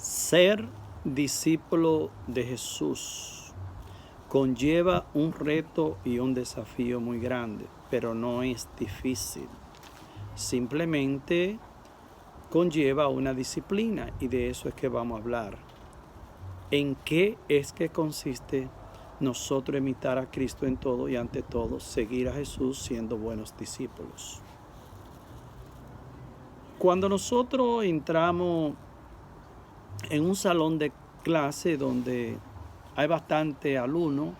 Ser discípulo de Jesús conlleva un reto y un desafío muy grande, pero no es difícil. Simplemente conlleva una disciplina y de eso es que vamos a hablar. ¿En qué es que consiste nosotros imitar a Cristo en todo y ante todo seguir a Jesús siendo buenos discípulos? Cuando nosotros entramos en un salón de clase donde hay bastante alumnos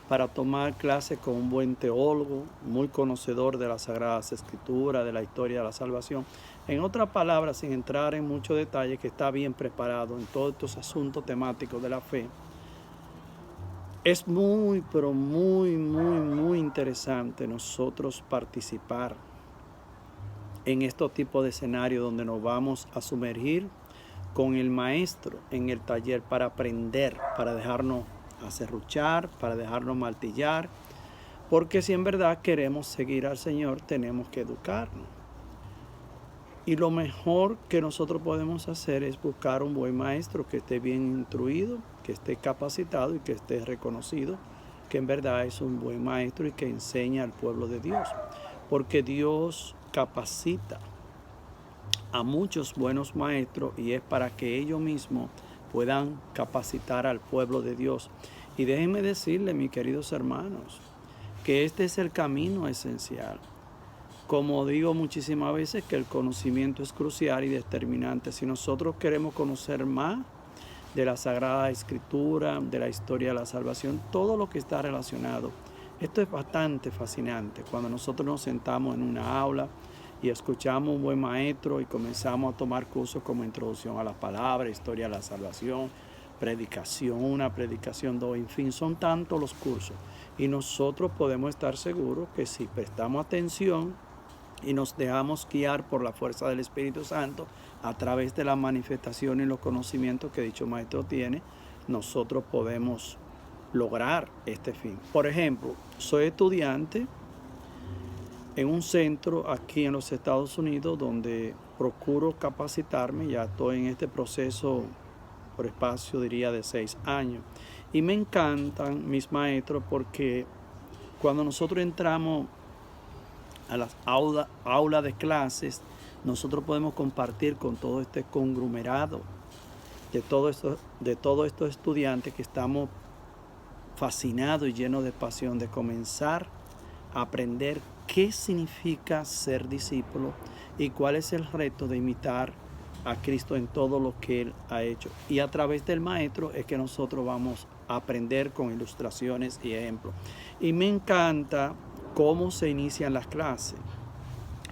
para tomar clases con un buen teólogo, muy conocedor de las Sagradas Escrituras, de la historia de la salvación. En otras palabras, sin entrar en muchos detalles, que está bien preparado en todos estos asuntos temáticos de la fe. Es muy, pero muy interesante nosotros participar en estos tipos de escenarios donde nos vamos a sumergir con el maestro en el taller para aprender, para dejarnos acerruchar, para dejarnos martillar, porque si en verdad queremos seguir al Señor, tenemos que educarnos. Y lo mejor que nosotros podemos hacer es buscar un buen maestro que esté bien instruido, que esté capacitado y que esté reconocido, que en verdad es un buen maestro y que enseña al pueblo de Dios, porque Dios capacita a muchos buenos maestros y es para que ellos mismos puedan capacitar al pueblo de Dios. Y déjenme decirle, mis queridos hermanos, que este es el camino esencial. Como digo muchísimas veces, que el conocimiento es crucial y determinante. Si nosotros queremos conocer más de la Sagrada Escritura, de la historia de la salvación, todo lo que está relacionado, esto es bastante fascinante. Cuando nosotros nos sentamos en una aula y escuchamos a un buen maestro y comenzamos a tomar cursos como Introducción a la Palabra, Historia de la Salvación, Predicación 1, Predicación 2, en fin, son tantos los cursos. Y nosotros podemos estar seguros que si prestamos atención y nos dejamos guiar por la fuerza del Espíritu Santo a través de la manifestación y los conocimientos que dicho maestro tiene, nosotros podemos lograr este fin. Por ejemplo, soy estudiante en un centro aquí en los Estados Unidos donde procuro capacitarme. Ya estoy en este proceso por espacio, diría, de 6 años. Y me encantan mis maestros porque cuando nosotros entramos a las aulas de clases, nosotros podemos compartir con todo este conglomerado de todos estos estudiantes que estamos fascinados y llenos de pasión de comenzar a aprender qué significa ser discípulo y cuál es el reto de imitar a Cristo en todo lo que Él ha hecho. Y a través del maestro es que nosotros vamos a aprender con ilustraciones y ejemplos. Y me encanta cómo se inician las clases.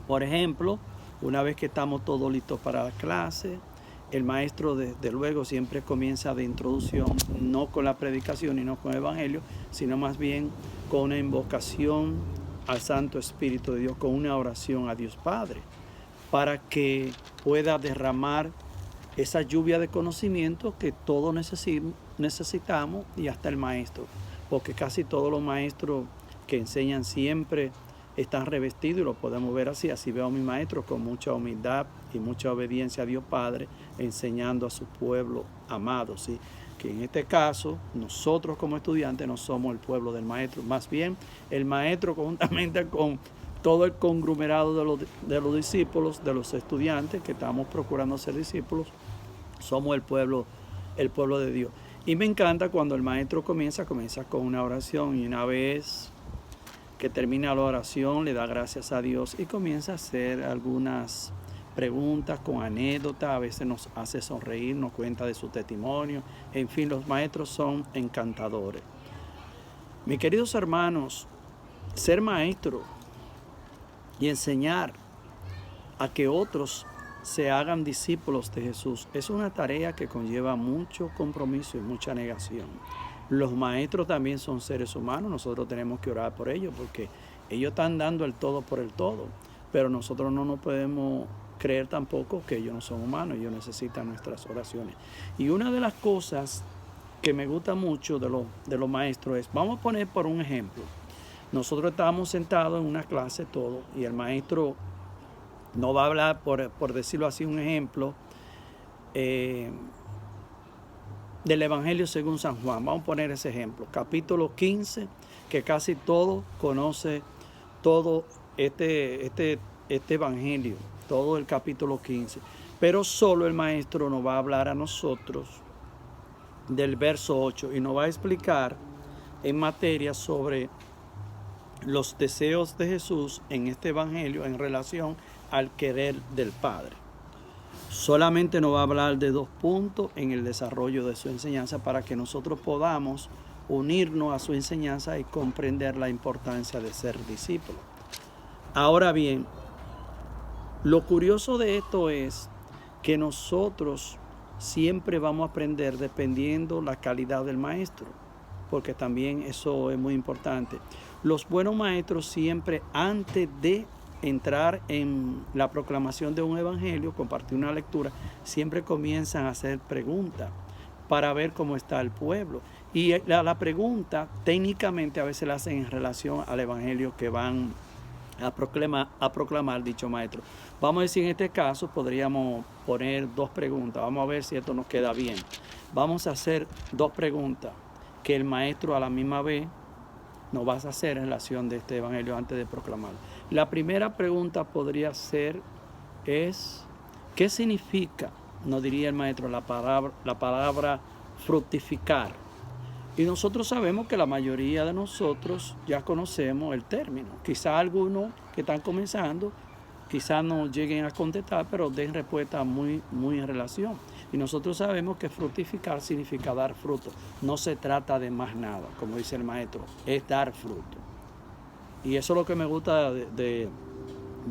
Por ejemplo, una vez que estamos todos listos para la clase, el maestro desde luego siempre comienza de introducción, no con la predicación y no con el evangelio, sino más bien con una invocación al Santo Espíritu de Dios, con una oración a Dios Padre, para que pueda derramar esa lluvia de conocimiento que todos necesitamos y hasta el maestro, porque casi todos los maestros que enseñan siempre están revestidos y lo podemos ver así. Así veo a mi maestro con mucha humildad y mucha obediencia a Dios Padre, enseñando a su pueblo amado, ¿sí? Que en este caso nosotros como estudiantes no somos el pueblo del maestro, más bien el maestro conjuntamente con todo el conglomerado de los discípulos, de los estudiantes que estamos procurando ser discípulos, somos el pueblo de Dios. Y me encanta cuando el maestro comienza con una oración y una vez que termina la oración le da gracias a Dios y comienza a hacer algunas preguntas con anécdotas, a veces nos hace sonreír, nos cuenta de su testimonio. En fin, los maestros son encantadores. Mis queridos hermanos, ser maestro y enseñar a que otros se hagan discípulos de Jesús es una tarea que conlleva mucho compromiso y mucha negación. Los maestros también son seres humanos, nosotros tenemos que orar por ellos porque ellos están dando el todo por el todo, pero nosotros no nos podemos creer tampoco que ellos no son humanos, ellos necesitan nuestras oraciones. Y una de las cosas que me gusta mucho de los maestros es, vamos a poner por un ejemplo, nosotros estábamos sentados en una clase todo y el maestro no va a hablar, por decirlo así, un ejemplo, del Evangelio según San Juan. Vamos a poner ese ejemplo. Capítulo 15, que casi todo conoce todo este Evangelio, todo el capítulo 15. Pero solo el maestro nos va a hablar a nosotros del verso 8 y nos va a explicar en materia sobre los deseos de Jesús en este Evangelio en relación al querer del Padre. Solamente nos va a hablar de 2 puntos en el desarrollo de su enseñanza para que nosotros podamos unirnos a su enseñanza y comprender la importancia de ser discípulo. Ahora bien, lo curioso de esto es que nosotros siempre vamos a aprender dependiendo la calidad del maestro, porque también eso es muy importante. Los buenos maestros siempre, antes de entrar en la proclamación de un evangelio, compartir una lectura, siempre comienzan a hacer preguntas para ver cómo está el pueblo. Y la pregunta técnicamente a veces la hacen en relación al evangelio que van a proclamar dicho maestro. Vamos a decir, en este caso podríamos poner 2 preguntas. Vamos a ver si esto nos queda bien. Vamos a hacer 2 preguntas que el maestro a la misma vez nos va a hacer en relación de este evangelio antes de proclamarlo. La primera pregunta podría ser, ¿qué significa, nos diría el maestro, la palabra fructificar? Y nosotros sabemos que la mayoría de nosotros ya conocemos el término. Quizá algunos que están comenzando, quizá no lleguen a contestar, pero den respuesta muy en relación. Y nosotros sabemos que fructificar significa dar fruto. No se trata de más nada, como dice el maestro, es dar fruto. Y eso es lo que me gusta de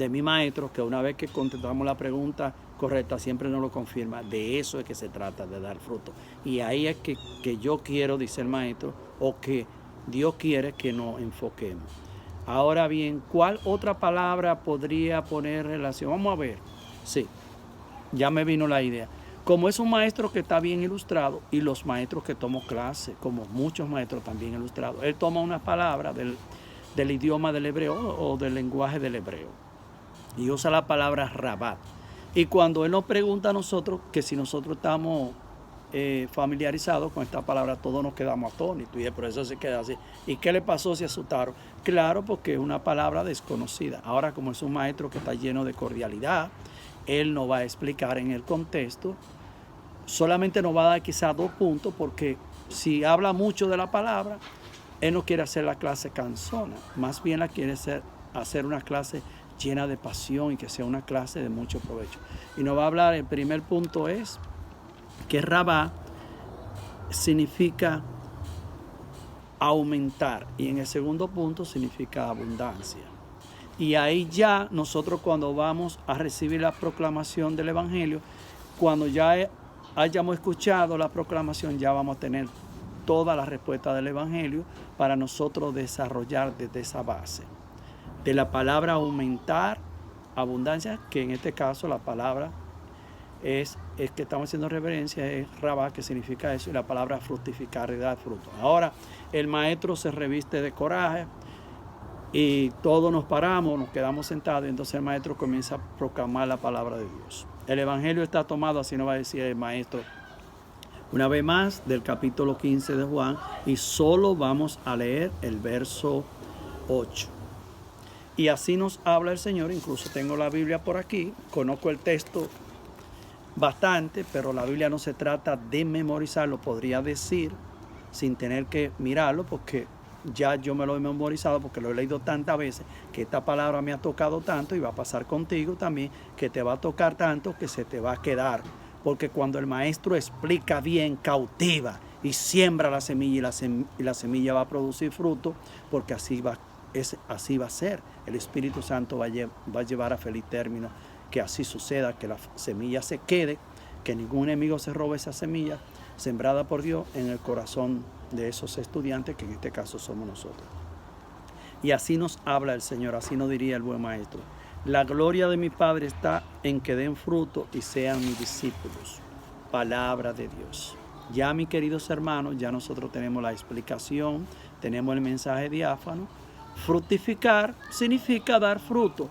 mi maestro, que una vez que contestamos la pregunta correcta, siempre nos lo confirma. De eso es que se trata, de dar fruto. Y ahí es que yo quiero, dice el maestro, o que Dios quiere que nos enfoquemos. Ahora bien, ¿cuál otra palabra podría poner relación? Vamos a ver. Sí, ya me vino la idea. Como es un maestro que está bien ilustrado, y los maestros que tomo clase, como muchos maestros también ilustrados, él toma una palabra del idioma del hebreo o del lenguaje del hebreo y usa la palabra rabat. Y cuando él nos pregunta a nosotros, que si nosotros estamos familiarizados con esta palabra, todos nos quedamos atónitos y por eso se queda así. ¿Y qué le pasó? Se asustaron. Claro, porque es una palabra desconocida. Ahora, como es un maestro que está lleno de cordialidad, él nos va a explicar en el contexto. Solamente nos va a dar quizás 2 puntos, porque si habla mucho de la palabra, él no quiere hacer la clase cansona, más bien la quiere hacer una clase llena de pasión y que sea una clase de mucho provecho. Y nos va a hablar, el primer punto es que rabá significa aumentar y en el segundo punto significa abundancia. Y ahí ya nosotros, cuando vamos a recibir la proclamación del evangelio, cuando ya hayamos escuchado la proclamación, ya vamos a tener toda la respuesta del evangelio para nosotros desarrollar desde esa base. De la palabra aumentar, abundancia, que en este caso la palabra es que estamos haciendo referencia, es rabá, que significa eso, y la palabra fructificar y dar fruto. Ahora el maestro se reviste de coraje y todos nos paramos, nos quedamos sentados, y entonces el maestro comienza a proclamar la palabra de Dios. El evangelio está tomado, así nos va a decir el maestro, una vez más, del capítulo 15 de Juan, y solo vamos a leer el verso 8. Y así nos habla el Señor. Incluso tengo la Biblia por aquí, conozco el texto bastante, pero la Biblia no se trata de memorizarlo, podría decir, sin tener que mirarlo, porque ya yo me lo he memorizado, porque lo he leído tantas veces, que esta palabra me ha tocado tanto, y va a pasar contigo también, que te va a tocar tanto que se te va a quedar. Porque cuando el maestro explica bien, cautiva y siembra la semilla, y la semilla va a producir fruto, porque así va a ser. El Espíritu Santo va a llevar a feliz término que así suceda, que la semilla se quede, que ningún enemigo se robe esa semilla sembrada por Dios en el corazón de esos estudiantes, que en este caso somos nosotros. Y así nos habla el Señor, así nos diría el buen maestro. La gloria de mi Padre está en que den fruto y sean mis discípulos. Palabra de Dios. Ya, mis queridos hermanos, ya nosotros tenemos la explicación, tenemos el mensaje diáfano. Fructificar significa dar fruto.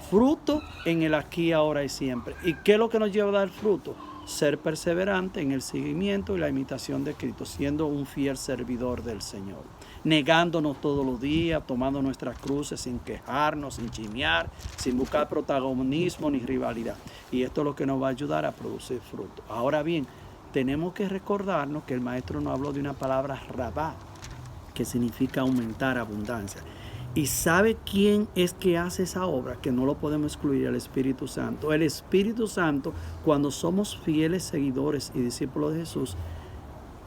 Fruto en el aquí, ahora y siempre. ¿Y qué es lo que nos lleva a dar fruto? ser perseverante en el seguimiento y la imitación de Cristo, siendo un fiel servidor del Señor, negándonos todos los días, tomando nuestras cruces sin quejarnos, sin chismear, sin buscar protagonismo ni rivalidad. Y esto es lo que nos va a ayudar a producir fruto. Ahora bien, tenemos que recordarnos que el maestro nos habló de una palabra rabá, que significa aumentar, abundancia. ¿Y sabe quién es que hace esa obra? Que no lo podemos excluir, el Espíritu Santo. El Espíritu Santo, cuando somos fieles seguidores y discípulos de Jesús,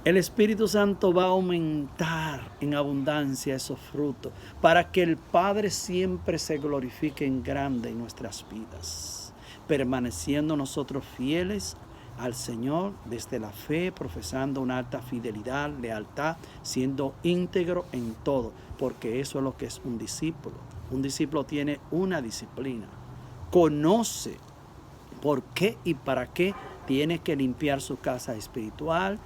el Espíritu Santo va a aumentar en abundancia esos frutos para que el Padre siempre se glorifique en grande en nuestras vidas, permaneciendo nosotros fieles al Señor desde la fe, profesando una alta fidelidad, lealtad, siendo íntegro en todo, porque eso es lo que es un discípulo. Un discípulo tiene una disciplina, conoce por qué y para qué tiene que limpiar su casa espiritual,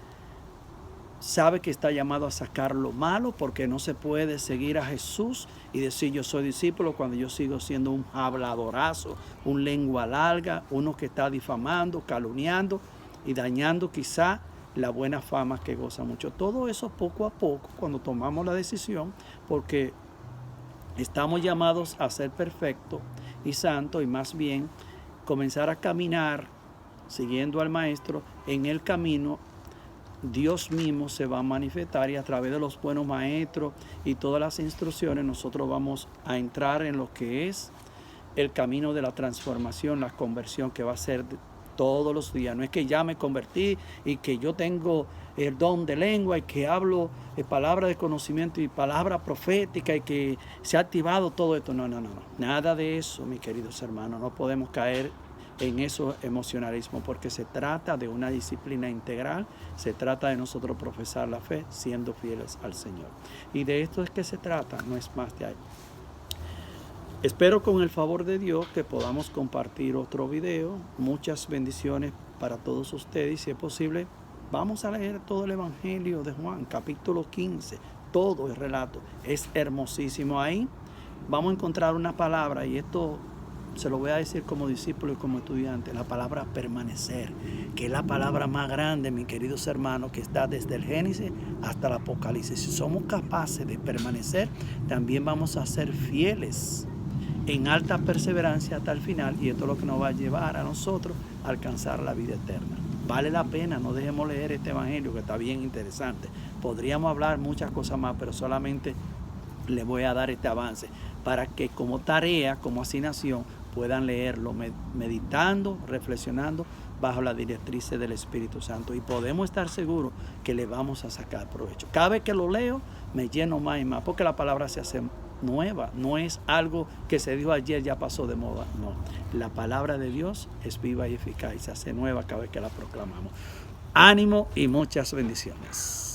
sabe que está llamado a sacar lo malo, porque no se puede seguir a Jesús y decir yo soy discípulo cuando yo sigo siendo un habladorazo, un lengua larga, uno que está difamando, calumniando y dañando quizá la buena fama que goza mucho. Todo eso poco a poco, cuando tomamos la decisión, porque estamos llamados a ser perfectos y santos, y más bien comenzar a caminar siguiendo al Maestro en el camino. Dios mismo se va a manifestar, y a través de los buenos maestros y todas las instrucciones nosotros vamos a entrar en lo que es el camino de la transformación, la conversión, que va a ser todos los días. No es que ya me convertí y que yo tengo el don de lengua y que hablo palabra de conocimiento y palabra profética y que se ha activado todo esto. No. Nada de eso, mis queridos hermanos. No podemos caer en eso emocionalismo, porque se trata de una disciplina integral, se trata de nosotros profesar la fe siendo fieles al Señor. Y de esto es que se trata, no es más de ahí. Espero con el favor de Dios que podamos compartir otro video. Muchas bendiciones para todos ustedes, y si es posible, vamos a leer todo el Evangelio de Juan, capítulo 15, todo el relato. Es hermosísimo. Ahí vamos a encontrar una palabra, y esto se lo voy a decir como discípulo y como estudiante, la palabra permanecer, que es la palabra más grande, mis queridos hermanos, que está desde el Génesis hasta el Apocalipsis. Si somos capaces de permanecer, también vamos a ser fieles en alta perseverancia hasta el final, y esto es lo que nos va a llevar a nosotros a alcanzar la vida eterna. Vale la pena, no dejemos leer este evangelio, que está bien interesante. Podríamos hablar muchas cosas más, pero solamente le voy a dar este avance para que como tarea, como asignación, puedan leerlo meditando, reflexionando bajo la directriz del Espíritu Santo, y podemos estar seguros que le vamos a sacar provecho. Cada vez que lo leo me lleno más y más, porque la palabra se hace nueva, no es algo que se dijo ayer, ya pasó de moda. No, la palabra de Dios es viva y eficaz y se hace nueva cada vez que la proclamamos. Ánimo y muchas bendiciones.